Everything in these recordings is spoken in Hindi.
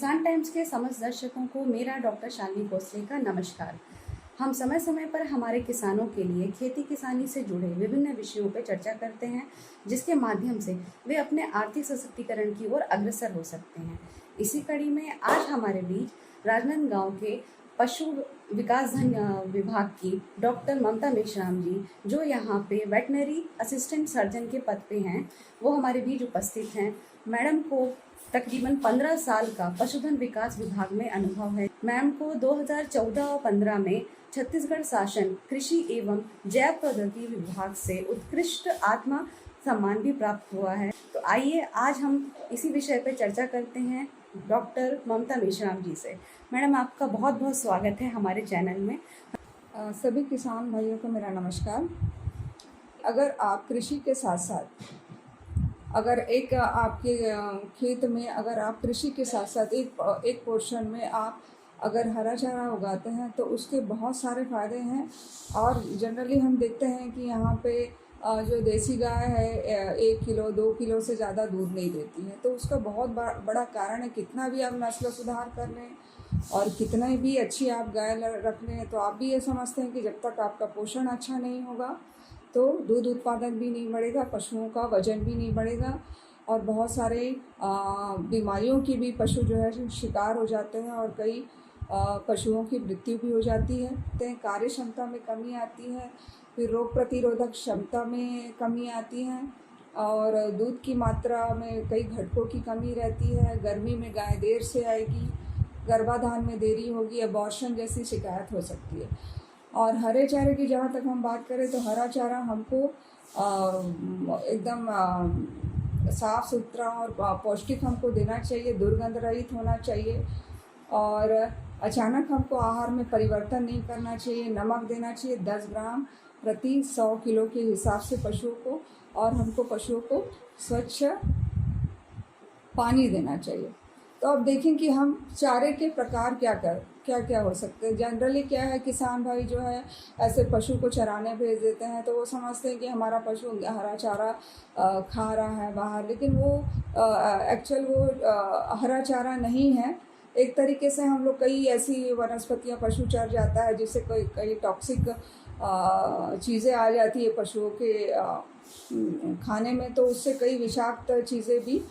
किसान टाइम्स के समस्त दर्शकों को मेरा डॉक्टर शालिनी भोसले का नमस्कार। हम समय समय पर हमारे किसानों के लिए खेती किसानी से जुड़े विभिन्न विषयों पर चर्चा करते हैं, जिसके माध्यम से वे अपने आर्थिक सशक्तिकरण की ओर अग्रसर हो सकते हैं। इसी कड़ी में आज हमारे बीच राजनांदगांव के पशु विकास विभाग की डॉक्टर ममता मेश्राम जी, जो यहाँ पे वेटनरी असिस्टेंट सर्जन के पद पे हैं, वो हमारे बीच उपस्थित हैं। मैडम को तकरीबन 15 साल का पशुधन विकास विभाग में अनुभव है। मैम को 2014 और 15 में छत्तीसगढ़ शासन कृषि एवं जैव प्रौद्योगिकी विभाग से उत्कृष्ट आत्मा सम्मान भी प्राप्त हुआ है। तो आइए आज हम इसी विषय पर चर्चा करते हैं डॉक्टर ममता मेश्राम जी से। मैडम, आपका बहुत बहुत स्वागत है हमारे चैनल में। सभी किसान भाइयों को मेरा नमस्कार। अगर आप कृषि के साथ साथ अगर एक आपके खेत में अगर आप कृषि के साथ साथ एक पोर्शन में आप अगर हरा चारा उगाते हैं तो उसके बहुत सारे फ़ायदे हैं। और जनरली हम देखते हैं कि यहाँ पे जो देसी गाय है 1 किलो 2 किलो से ज़्यादा दूध नहीं देती है। तो उसका बहुत बड़ा कारण है, कितना भी आप नस्ल सुधार कर लें और कितना भी अच्छी आप गाय रख लें, तो आप भी ये समझते हैं कि जब तक आपका पोषण अच्छा नहीं होगा तो दूध उत्पादन भी नहीं बढ़ेगा, पशुओं का वजन भी नहीं बढ़ेगा और बहुत सारे बीमारियों की भी पशु जो है शिकार हो जाते हैं और कई पशुओं की मृत्यु भी हो जाती है। कार्य क्षमता में कमी आती है, फिर रोग प्रतिरोधक क्षमता में कमी आती है और दूध की मात्रा में कई घटकों की कमी रहती है। गर्मी में गाय देर से आएगी, गर्भाधान में देरी होगी, अबॉर्शन जैसी शिकायत हो सकती है। और हरे चारे की जहाँ तक हम बात करें तो हरा चारा हमको एकदम साफ़ सुथरा और पौष्टिक हमको देना चाहिए, दुर्गंध रहित होना चाहिए और अचानक हमको आहार में परिवर्तन नहीं करना चाहिए। नमक देना चाहिए 10 ग्राम प्रति 100 किलो के हिसाब से पशुओं को, और हमको पशुओं को स्वच्छ पानी देना चाहिए। तो अब देखें कि हम चारे के प्रकार क्या हो सकते हैं। जनरली क्या है, किसान भाई जो है ऐसे पशु को चराने भेज देते हैं तो वो समझते हैं कि हमारा पशु हरा चारा खा रहा है बाहर, लेकिन वो एक्चुअल वो हरा चारा नहीं है। एक तरीके से हम लोग कई ऐसी वनस्पतियाँ पशु चर जाता है जिससे कई टॉक्सिक चीज़ें आ जाती है पशुओं के खाने में, तो उससे कई विषाक्त चीज़ें भी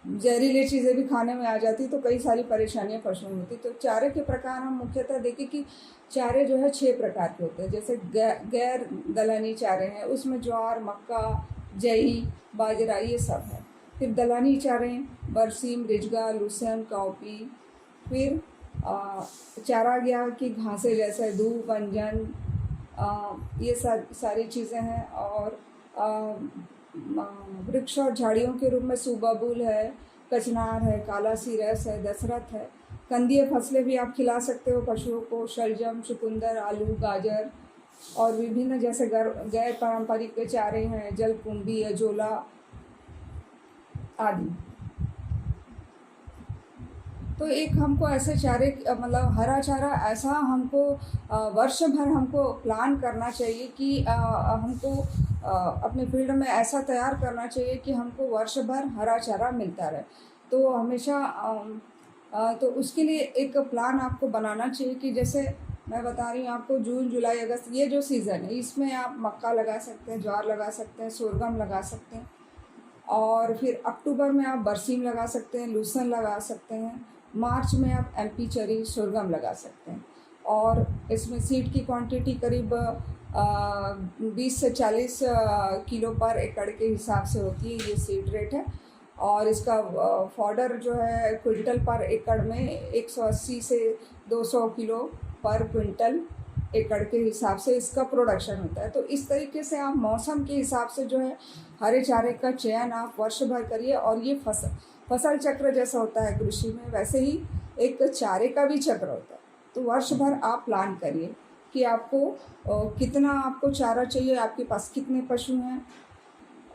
जहरीली चीज़ें भी खाने में आ जाती, तो कई सारी परेशानियां पशुओं में होती। तो चारे के प्रकार हम मुख्यतः देखें कि चारे जो है 6 प्रकार के होते हैं। जैसे गैर दलहनी चारे हैं, उसमें ज्वार, मक्का, जई, बाजरा ये सब है। फिर दलहनी चारे बरसीम, रिजगा, लूसन, काउपी। फिर चारागाह की घासें जैसे दूब, अंजन, ये सारी चीज़ें हैं। और वृक्ष और झाड़ियों के रूप में सूबाबुल है, कचनार है, काला सीरस है, दशरथ है। कंदीय फसलें भी आप खिला सकते हो पशुओं को, शलजम, चुकंदर, आलू, गाजर और विभिन्न जैसे गैर पारंपरिक चारे हैं, जलकुंभी, अजोला आदि। तो एक हमको ऐसे चारे मतलब हरा चारा ऐसा हमको वर्ष भर हमको प्लान करना चाहिए कि हमको अपने फील्ड में ऐसा तैयार करना चाहिए कि हमको वर्ष भर हरा चारा मिलता रहे। तो हमेशा तो उसके लिए एक प्लान आपको बनाना चाहिए कि जैसे मैं बता रही हूँ आपको, जून, जुलाई, अगस्त ये जो सीज़न है इसमें आप मक्का लगा सकते हैं, ज्वार लगा सकते हैं, सोरगम लगा सकते हैं। और फिर अक्टूबर में आप बरसीम लगा सकते हैं, लूसन लगा सकते हैं। मार्च में आप MP चरी, सोरगम लगा सकते हैं। और इसमें सीड की क्वांटिटी करीब 20 से 40 किलो पर एकड़ के हिसाब से होती है, ये सीड रेट है। और इसका फॉडर जो है क्विंटल पर एकड़ में 180 से 200 किलो पर क्विंटल एकड़ के हिसाब से इसका प्रोडक्शन होता है। तो इस तरीके से आप मौसम के हिसाब से जो है हरे चारे का चयन आप वर्ष भर करिए। और ये फसल चक्र जैसा होता है कृषि में, वैसे ही एक चारे का भी चक्र होता है। तो वर्ष भर आप प्लान करिए कि आपको कितना आपको चारा चाहिए, आपके पास कितने पशु हैं।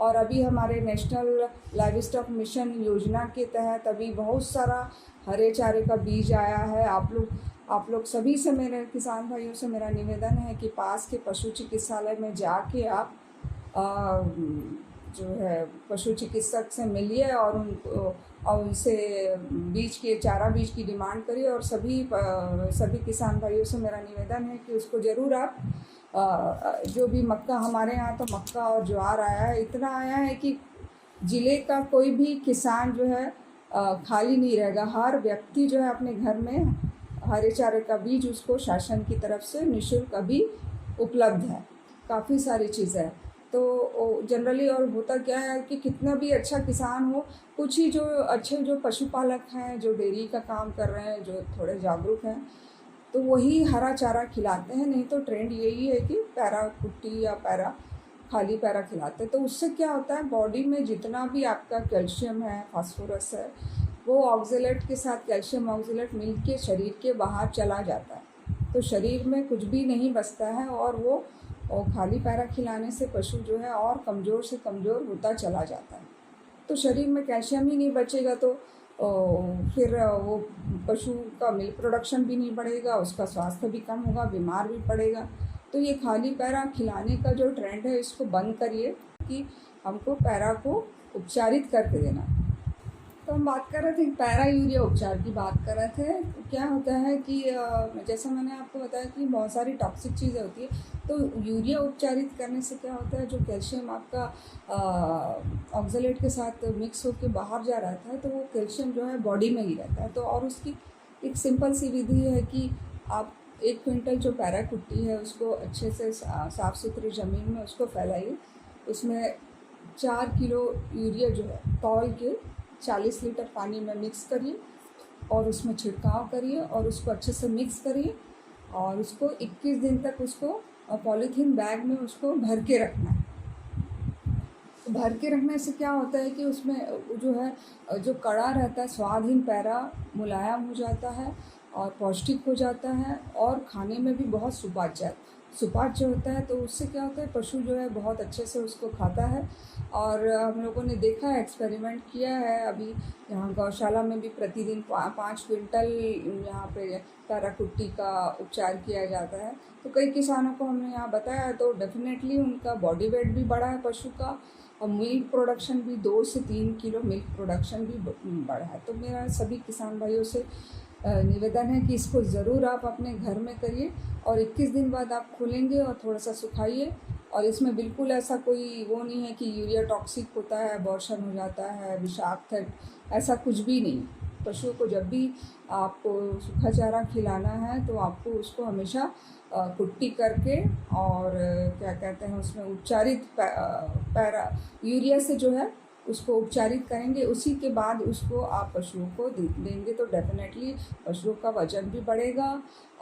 और अभी हमारे नेशनल लाइवस्टॉक मिशन योजना के तहत अभी बहुत सारा हरे चारे का बीज आया है। आप लोग सभी से, मेरे किसान भाइयों से मेरा निवेदन है कि पास के पशु चिकित्सालय में जाके आप जो है पशु चिकित्सक से मिलिए और उनको और उनसे चारा बीज की डिमांड करिए। और सभी किसान भाइयों से मेरा निवेदन है कि उसको ज़रूर आप जो भी मक्का, हमारे यहाँ तो मक्का और ज्वार आया है, इतना आया है कि ज़िले का कोई भी किसान जो है खाली नहीं रहेगा। हर व्यक्ति जो है अपने घर में हरे चारे का बीज उसको शासन की तरफ से निःशुल्क अभी उपलब्ध है। काफ़ी सारी चीज़ें हैं। तो जनरली और होता क्या है कि कितना भी अच्छा किसान हो, कुछ ही जो अच्छे जो पशुपालक हैं, जो डेयरी का काम कर रहे हैं, जो थोड़े जागरूक हैं, तो वही हरा चारा खिलाते हैं। नहीं तो ट्रेंड यही है कि पैरा कुट्टी या खाली पैरा खिलाते हैं। तो उससे क्या होता है, बॉडी में जितना भी आपका कैल्शियम है, फास्फोरस है, वो ऑक्जेलेट के साथ कैल्शियम ऑक्जेलेट मिल के शरीर के बाहर चला जाता है। तो शरीर में कुछ भी नहीं बचता है और खाली पैरा खिलाने से पशु जो है और कमज़ोर से कमज़ोर होता चला जाता है। तो शरीर में कैल्शियम ही नहीं बचेगा तो फिर वो पशु का मिल्क प्रोडक्शन भी नहीं बढ़ेगा, उसका स्वास्थ्य भी कम होगा, बीमार भी पड़ेगा। तो ये खाली पैरा खिलाने का जो ट्रेंड है, इसको बंद करिए कि हमको पैरा को उपचारित करके देना। तो हम बात कर रहे थे पैरा यूरिया उपचार की बात कर रहे थे। क्या होता है कि जैसा मैंने आपको बताया कि बहुत सारी टॉक्सिक चीज़ें होती है। तो यूरिया उपचारित करने से क्या होता है, जो कैल्शियम आपका ऑक्जेलेट के साथ मिक्स होकर बाहर जा रहता है, तो वो कैल्शियम जो है बॉडी में ही रहता है। तो और उसकी एक सिंपल सी विधि है कि आप 1 क्विंटल जो पैरा कुट्टी है उसको अच्छे से साफ़ सुथरी ज़मीन में उसको फैलाइए। उसमें 4 किलो यूरिया जो है तौल के 40 लीटर पानी में मिक्स करिए और उसमें छिड़काव करिए और उसको अच्छे से मिक्स करिए और उसको 21 दिन तक उसको पॉलीथीन बैग में उसको भर के रखना है। तो भर के रखने से क्या होता है कि उसमें जो है जो कड़ा रहता है, स्वादहीन पैरा मुलायम हो जाता है और पौष्टिक हो जाता है और खाने में भी बहुत सुपाच्य होता है। तो उससे क्या होता है, पशु जो है बहुत अच्छे से उसको खाता है। और हम लोगों ने देखा है, एक्सपेरिमेंट किया है, अभी यहाँ गौशाला में भी प्रतिदिन 5 क्विंटल यहाँ पे पैरा कुट्टी का उपचार किया जाता है। तो कई किसानों को हमने यहाँ बताया, तो डेफिनेटली उनका बॉडी वेट भी बढ़ा है पशु का और मिल्क प्रोडक्शन भी 2 से 3 किलो मिल्क प्रोडक्शन भी बढ़ा है। तो मेरा सभी किसान भाइयों से निवेदन है कि इसको ज़रूर आप अपने घर में करिए और 21 दिन बाद आप खोलेंगे और थोड़ा सा सुखाइए। और इसमें बिल्कुल ऐसा कोई वो नहीं है कि यूरिया टॉक्सिक होता है, अबॉर्शन हो जाता है, विषाक्त है, ऐसा कुछ भी नहीं। पशुओं को जब भी आपको सूखा चारा खिलाना है तो आपको उसको हमेशा कुट्टी करके और क्या कहते हैं उसमें उपचारित पैरा यूरिया से जो है उसको उपचारित करेंगे। उसी के बाद उसको आप पशुओं को देंगे तो डेफिनेटली पशुओं का वजन भी बढ़ेगा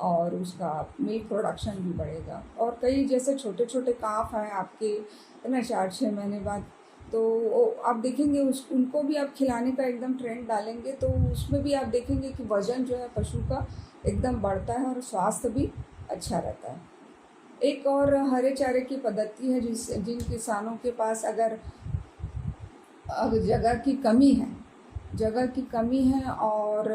और उसका मिल्क प्रोडक्शन भी बढ़ेगा। और कई जैसे छोटे छोटे काफ हैं आपके, है ना, 4-6 महीने बाद, तो आप देखेंगे उनको भी आप खिलाने का एकदम ट्रेंड डालेंगे तो उसमें भी आप देखेंगे कि वज़न जो है पशु का एकदम बढ़ता है और स्वास्थ्य भी अच्छा रहता है। एक और हरे चारे की पद्धति है जिन किसानों के पास अगर जगह की कमी है और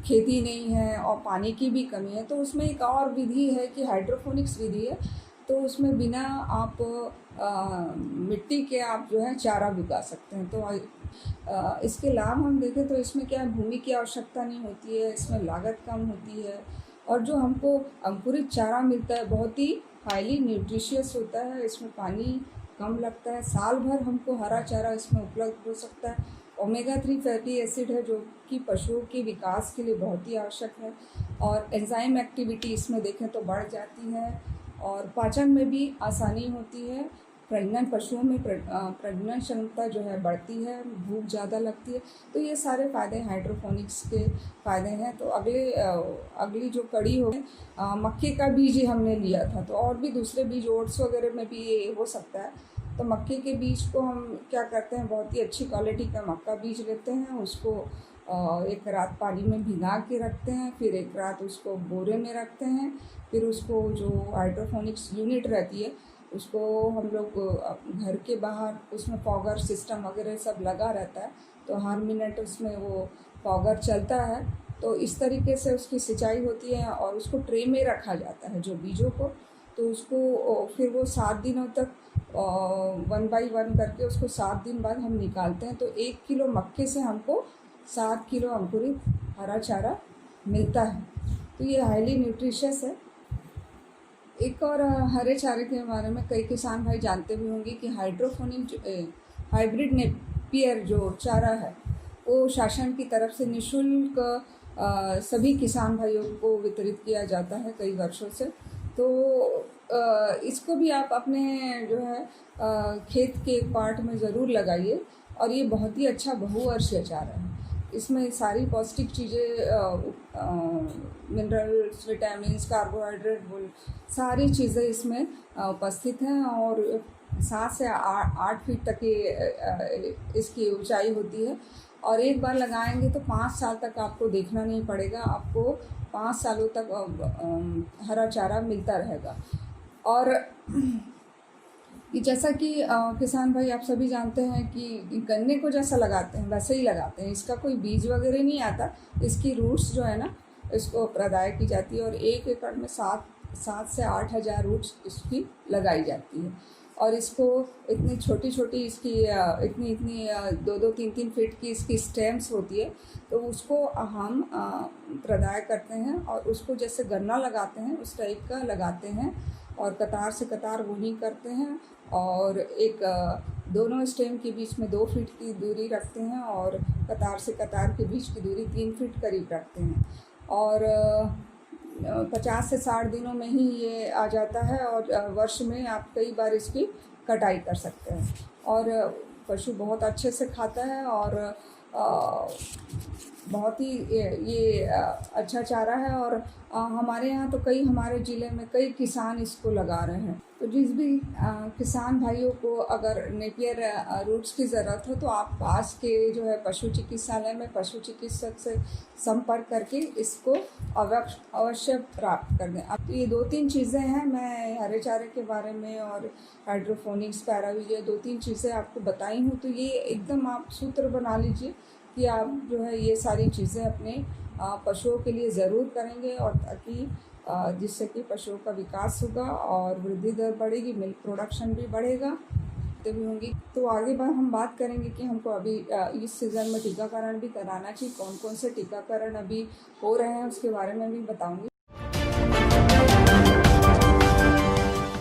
खेती नहीं है और पानी की भी कमी है, तो उसमें एक और विधि है कि हाइड्रोपोनिक्स विधि है। तो उसमें बिना आप मिट्टी के आप जो है चारा उगा सकते हैं। तो इसके लाभ हम देखें तो इसमें क्या है, भूमि की आवश्यकता नहीं होती है, इसमें लागत कम होती है और जो हमको अंकुरित चारा मिलता है बहुत ही हाईली न्यूट्रिशियस होता है। इसमें पानी कम लगता है, साल भर हमको हरा चारा इसमें उपलब्ध हो सकता है। ओमेगा 3 फैटी एसिड है जो कि पशुओं के विकास के लिए बहुत ही आवश्यक है और एंजाइम एक्टिविटी इसमें देखें तो बढ़ जाती है और पाचन में भी आसानी होती है। प्रेग्नेंट पशुओं में प्रजनन क्षमता जो है बढ़ती है, भूख ज़्यादा लगती है। तो ये सारे फ़ायदे हाइड्रोपोनिक्स के फ़ायदे हैं। तो अगली जो कड़ी हो मक्के का बीज ही हमने लिया था, तो और भी दूसरे बीज ओट्स वगैरह में भी ये हो सकता है। तो मक्के के बीज को हम क्या करते हैं, बहुत ही अच्छी क्वालिटी का मक्का बीज लेते हैं, उसको एक रात पानी में भिगा के रखते हैं, फिर एक रात उसको बोरे में रखते हैं, फिर उसको जो हाइड्रोपोनिक्स यूनिट रहती है उसको हम लोग घर के बाहर उसमें फॉगर सिस्टम वगैरह सब लगा रहता है, तो हर मिनट उसमें वो फॉगर चलता है। तो इस तरीके से उसकी सिंचाई होती है और उसको ट्रे में रखा जाता है जो बीजों को, तो उसको फिर वो 7 दिनों तक 1 बाई 1 करके उसको 7 दिन बाद हम निकालते हैं। तो 1 किलो मक्के से हमको 7 किलो अंकुरित हरा चारा मिलता है। तो ये हाईली न्यूट्रिशियस है। एक और हरे चारे के बारे में कई किसान भाई जानते भी होंगे कि हाइब्रिड नेपियर जो चारा है वो शासन की तरफ से निःशुल्क सभी किसान भाइयों को वितरित किया जाता है कई वर्षों से। तो इसको भी आप अपने जो है खेत के एक पार्ट में ज़रूर लगाइए। और ये बहुत ही अच्छा बहुवर्षीय चारा है। इसमें सारी पौष्टिक चीज़ें, मिनरल्स, विटामिन्स, कार्बोहाइड्रेट, सारी चीज़ें इसमें उपस्थित हैं। और 7 से 8 फीट तक की इसकी ऊंचाई होती है। और एक बार लगाएंगे तो 5 साल तक आपको देखना नहीं पड़ेगा, आपको 5 सालों तक हरा चारा मिलता रहेगा। और कि जैसा कि किसान भाई आप सभी जानते हैं कि गन्ने को जैसा लगाते हैं वैसे ही लगाते हैं। इसका कोई बीज वगैरह नहीं आता। इसकी रूट्स जो है ना, इसको प्रदाय की जाती है। और 1 एकड़ में 7 से 8 हज़ार रूट्स इसकी लगाई जाती है। और इसको इतनी छोटी छोटी इसकी इतनी 2-2, 3-3 फीट की इसकी स्टेम्स होती है। तो उसको हम प्रदाय करते हैं और उसको जैसे गन्ना लगाते हैं उस टाइप का लगाते हैं। और कतार से कतार वही करते हैं। और एक दोनों स्टेम के बीच में 2 फीट की दूरी रखते हैं। और कतार से कतार के बीच की दूरी 3 फीट करीब रखते हैं। और 50 से 60 दिनों में ही ये आ जाता है। और वर्ष में आप कई बार इसकी कटाई कर सकते हैं। और पशु बहुत अच्छे से खाता है। और बहुत ही ये अच्छा चारा है। और हमारे यहाँ तो हमारे ज़िले में कई किसान इसको लगा रहे हैं। तो जिस भी किसान भाइयों को अगर नेपियर रूट्स की ज़रूरत हो तो आप पास के जो है पशु चिकित्सालय में पशु चिकित्सक से संपर्क करके इसको अवश्य प्राप्त कर दें। अब ये 2-3 चीज़ें हैं, मैं हरे चारे के बारे में और हाइड्रोपोनिक्स, पैराविज, 2-3 चीज़ें आपको बताई हूँ। तो ये एकदम आप सूत्र बना लीजिए कि आप जो है ये सारी चीज़ें अपने पशुओं के लिए ज़रूर करेंगे। और ताकि जिससे कि पशुओं का विकास होगा और वृद्धि दर बढ़ेगी, मिल्क प्रोडक्शन भी बढ़ेगा, भी होंगी। तो आगे बार हम बात करेंगे कि हमको अभी इस सीज़न में टीकाकरण भी कराना चाहिए। कौन कौन से टीकाकरण अभी हो रहे हैं उसके बारे में भी बताऊंगी।